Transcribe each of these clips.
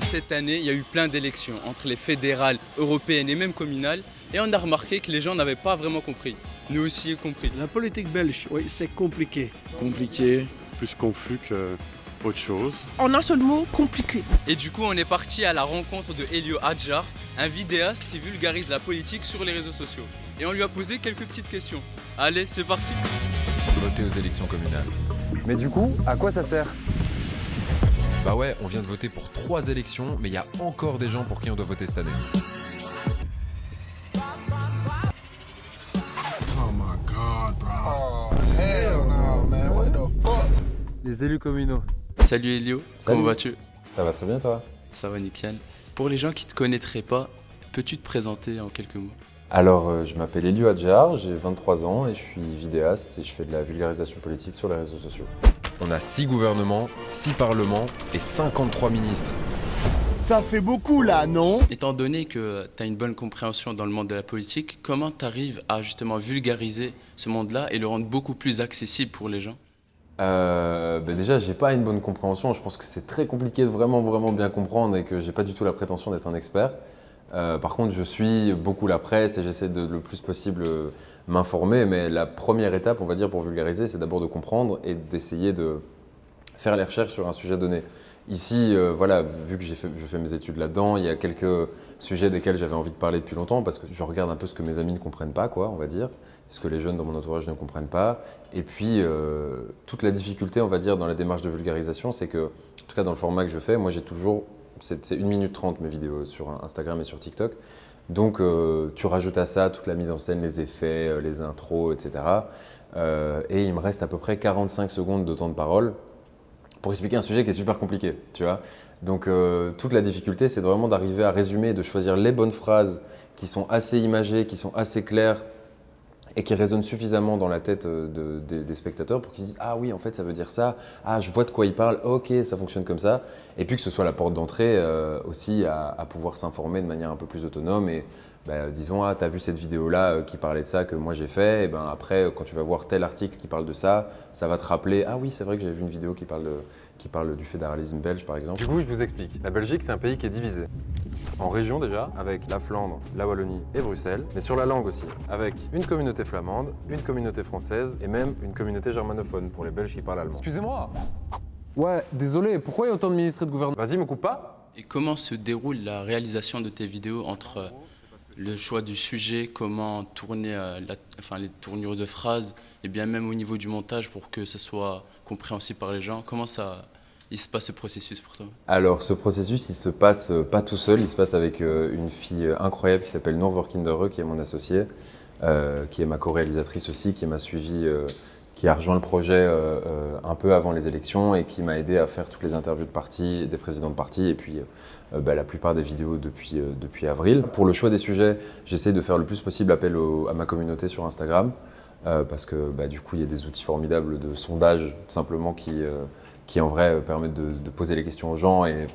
Cette année, il y a eu plein d'élections entre les fédérales, européennes et même communales. Et on a remarqué que les gens n'avaient pas vraiment compris. Nous aussi compris. La politique belge, oui, c'est compliqué. Compliqué, plus confus qu'autre chose. En un seul mot, compliqué. Et du coup, on est parti à la rencontre de Elio Hadjar, un vidéaste qui vulgarise la politique sur les réseaux sociaux. Et on lui a posé quelques petites questions. Allez, c'est parti. Voter aux élections communales. Mais du coup, à quoi ça sert? Bah ouais, on vient de voter pour 3 élections, mais il y a encore des gens pour qui on doit voter cette année. Oh my god, bro. Oh, hell no, man. What the fuck? Les élus communaux. Salut Elio, comment vas-tu? Ça va très bien toi? Ça va nickel. Pour les gens qui ne te connaîtraient pas, peux-tu te présenter en quelques mots? Alors, je m'appelle Elio Hadjar, j'ai 23 ans et je suis vidéaste et je fais de la vulgarisation politique sur les réseaux sociaux. On a 6 gouvernements, 6 parlements et 53 ministres. Ça fait beaucoup là, non? Étant donné que tu as une bonne compréhension dans le monde de la politique, comment tu arrives à justement vulgariser ce monde-là et le rendre beaucoup plus accessible pour les gens? Déjà, j'ai pas une bonne compréhension. Je pense que c'est très compliqué de vraiment bien comprendre et que j'ai pas du tout la prétention d'être un expert. Par contre, je suis beaucoup la presse et j'essaie de le plus possible m'informer. Mais la première étape, on va dire, pour vulgariser, c'est d'abord de comprendre et d'essayer de faire les recherches sur un sujet donné. Ici, voilà, vu que je fais mes études là-dedans, il y a quelques sujets desquels j'avais envie de parler depuis longtemps parce que je regarde un peu ce que mes amis ne comprennent pas, quoi, on va dire, ce que les jeunes dans mon entourage ne comprennent pas. Et puis, toute la difficulté, on va dire, dans la démarche de vulgarisation, c'est que, en tout cas dans le format que je fais, moi j'ai toujours, c'est 1 minute 30 mes vidéos sur Instagram et sur TikTok. Donc, tu rajoutes à ça toute la mise en scène, les effets, les intros, etc. Et il me reste à peu près 45 secondes de temps de parole pour expliquer un sujet qui est super compliqué, tu vois. Donc, toute la difficulté, c'est vraiment d'arriver à résumer, de choisir les bonnes phrases qui sont assez imagées, qui sont assez claires et qui résonnent suffisamment dans la tête des spectateurs pour qu'ils se disent « Ah oui, en fait, ça veut dire ça. Ah, je vois de quoi il parle. Ok, ça fonctionne comme ça. » Et puis que ce soit la porte d'entrée aussi à pouvoir s'informer de manière un peu plus autonome et disons, ah, tu as vu cette vidéo-là qui parlait de ça que moi j'ai fait, et après, quand tu vas voir tel article qui parle de ça, ça va te rappeler, ah oui, c'est vrai que j'avais vu une vidéo qui parle du fédéralisme belge, par exemple. Du coup, je vous explique. La Belgique, c'est un pays qui est divisé en régions déjà, avec la Flandre, la Wallonie et Bruxelles, mais sur la langue aussi, avec une communauté flamande, une communauté française et même une communauté germanophone pour les Belges qui parlent allemand. Excusez-moi. Ouais, désolé, pourquoi il y a autant de ministres et de gouvernements? Vas-y, me coupe pas. Et comment se déroule la réalisation de tes vidéos entre le choix du sujet, comment tourner les tournures de phrases, et bien même au niveau du montage pour que ce soit compréhensible par les gens? Comment il se passe ce processus pour toi? Alors, ce processus, il se passe pas tout seul, il se passe avec une fille incroyable qui s'appelle Noor Vorkindere, qui est mon associée, qui est ma co-réalisatrice aussi, qui m'a suivi, qui a rejoint le projet un peu avant les élections et qui m'a aidé à faire toutes les interviews de parti, des présidents de parti et puis la plupart des vidéos depuis avril. Pour le choix des sujets, j'essaie de faire le plus possible appel à ma communauté sur Instagram parce que du coup, il y a des outils formidables de sondage simplement qui en vrai permettent de poser les questions aux gens et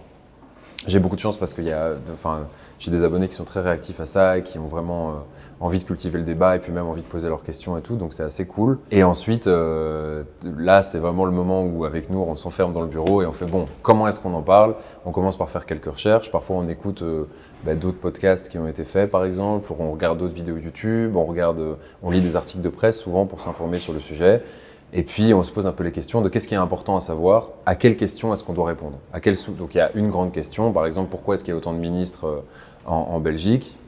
j'ai beaucoup de chance parce que j'ai des abonnés qui sont très réactifs à ça et qui ont vraiment envie de cultiver le débat et puis même envie de poser leurs questions et tout, donc c'est assez cool. Et ensuite, là, c'est vraiment le moment où avec nous, on s'enferme dans le bureau et on fait bon, comment est-ce qu'on en parle? On commence par faire quelques recherches, parfois on écoute d'autres podcasts qui ont été faits par exemple, on regarde d'autres vidéos YouTube, on lit des articles de presse souvent pour s'informer sur le sujet. Et puis, on se pose un peu les questions de qu'est-ce qui est important à savoir, à quelle question est-ce qu'on doit répondre. Donc, il y a une grande question, par exemple, pourquoi est-ce qu'il y a autant de ministres en Belgique?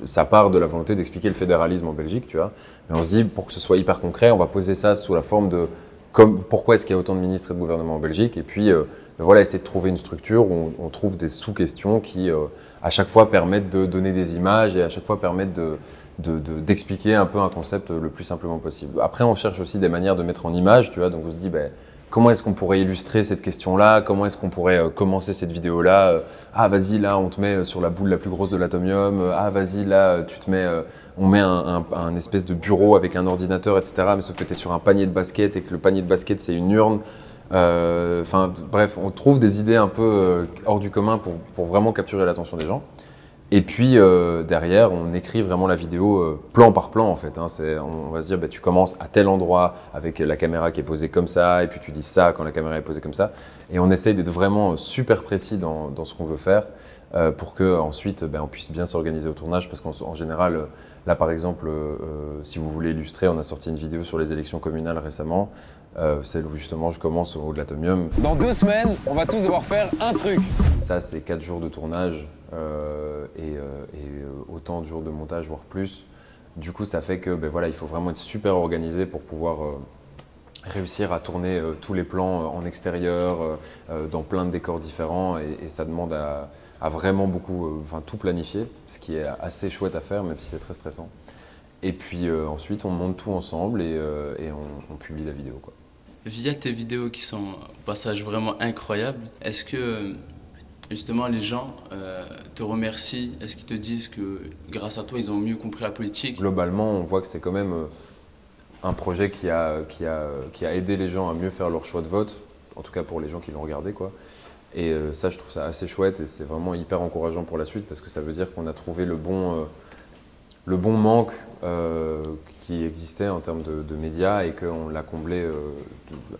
Ça part de la volonté d'expliquer le fédéralisme en Belgique, tu vois. Mais on se dit, pour que ce soit hyper concret, on va poser ça sous la forme de pourquoi est-ce qu'il y a autant de ministres et de gouvernements en Belgique? Et puis, essayer de trouver une structure où on trouve des sous-questions qui, à chaque fois, permettent de donner des images et à chaque fois permettent d'expliquer un peu un concept le plus simplement possible. Après, on cherche aussi des manières de mettre en image, tu vois, donc on se dit comment est-ce qu'on pourrait illustrer cette question-là, comment est-ce qu'on pourrait commencer cette vidéo-là, ah vas-y là on te met sur la boule la plus grosse de l'atomium, ah vas-y là on met un espèce de bureau avec un ordinateur, etc. Mais sauf que tu es sur un panier de basket et que le panier de basket c'est une urne. Bref, on trouve des idées un peu hors du commun pour vraiment capturer l'attention des gens. Et puis derrière, on écrit vraiment la vidéo plan par plan en fait. Hein. On va se dire, bah, tu commences à tel endroit avec la caméra qui est posée comme ça, et puis tu dis ça quand la caméra est posée comme ça. Et on essaye d'être vraiment super précis dans ce qu'on veut faire pour qu'ensuite on puisse bien s'organiser au tournage. Parce qu'en général, là par exemple, si vous voulez illustrer, on a sorti une vidéo sur les élections communales récemment. Celle où justement je commence au haut de l'Atomium. Dans 2 semaines, on va tous devoir faire un truc. Ça, c'est 4 jours de tournage et autant de jours de montage, voire plus. Du coup, ça fait que voilà, il faut vraiment être super organisé pour pouvoir réussir à tourner tous les plans en extérieur, dans plein de décors différents. Et ça demande à vraiment beaucoup, tout planifier, ce qui est assez chouette à faire, même si c'est très stressant. Et puis ensuite, on monte tout ensemble et on publie la vidéo, quoi. Via tes vidéos qui sont au passage vraiment incroyables, est-ce que justement les gens te remercient? Est-ce qu'ils te disent que grâce à toi, ils ont mieux compris la politique? Globalement, on voit que c'est quand même un projet qui a aidé les gens à mieux faire leur choix de vote, en tout cas pour les gens qui l'ont regardé, quoi. Et ça, je trouve ça assez chouette et c'est vraiment hyper encourageant pour la suite parce que ça veut dire qu'on a trouvé le bon manque qui existait en termes de médias et qu'on l'a comblé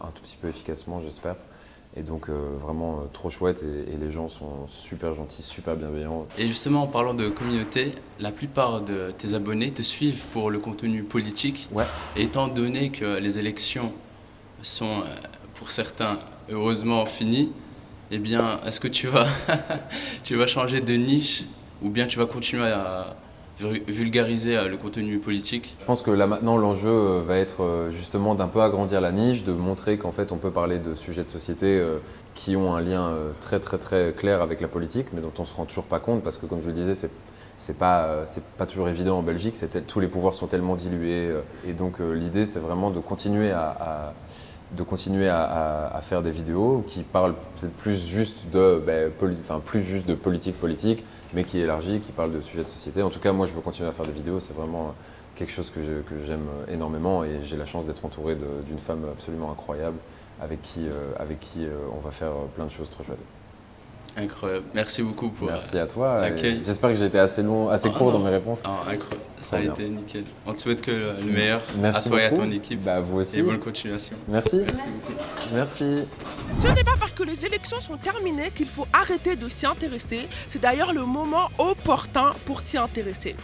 un tout petit peu efficacement, j'espère. Et donc vraiment trop chouette et les gens sont super gentils, super bienveillants. Et justement, en parlant de communauté, la plupart de tes abonnés te suivent pour le contenu politique. Ouais. Et étant donné que les élections sont, pour certains, heureusement finies, eh bien, est-ce que tu vas changer de niche ou bien tu vas continuer à vulgariser le contenu politique? Je pense que là maintenant l'enjeu va être justement d'un peu agrandir la niche, de montrer qu'en fait on peut parler de sujets de société qui ont un lien très très très clair avec la politique, mais dont on se rend toujours pas compte parce que comme je le disais, c'est pas toujours évident en Belgique, tous les pouvoirs sont tellement dilués et donc l'idée c'est vraiment de continuer à faire des vidéos qui parlent peut-être plus juste de politique, mais qui élargit, qui parle de sujets de société. En tout cas, moi, je veux continuer à faire des vidéos. C'est vraiment quelque chose que j'aime énormément et j'ai la chance d'être entouré d'une femme absolument incroyable avec qui on va faire plein de choses trop chouettes. Incroyable. Merci beaucoup pour Merci à toi. l'accueil. J'espère que j'ai été assez court dans mes réponses. Incroyable. Ça a Très été nickel. On te souhaite que le meilleur Merci à toi et à beaucoup. ton équipe. Vous aussi. Et bonne continuation. Merci. Merci beaucoup. Merci. Ce n'est pas parce que les élections sont terminées qu'il faut arrêter de s'y intéresser. C'est d'ailleurs le moment opportun pour s'y intéresser.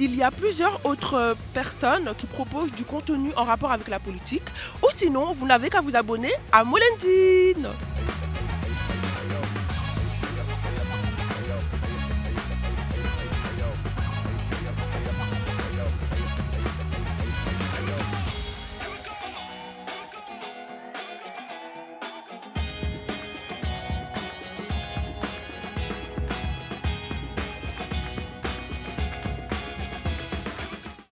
Il y a plusieurs autres personnes qui proposent du contenu en rapport avec la politique. Ou sinon, vous n'avez qu'à vous abonner à Molendine.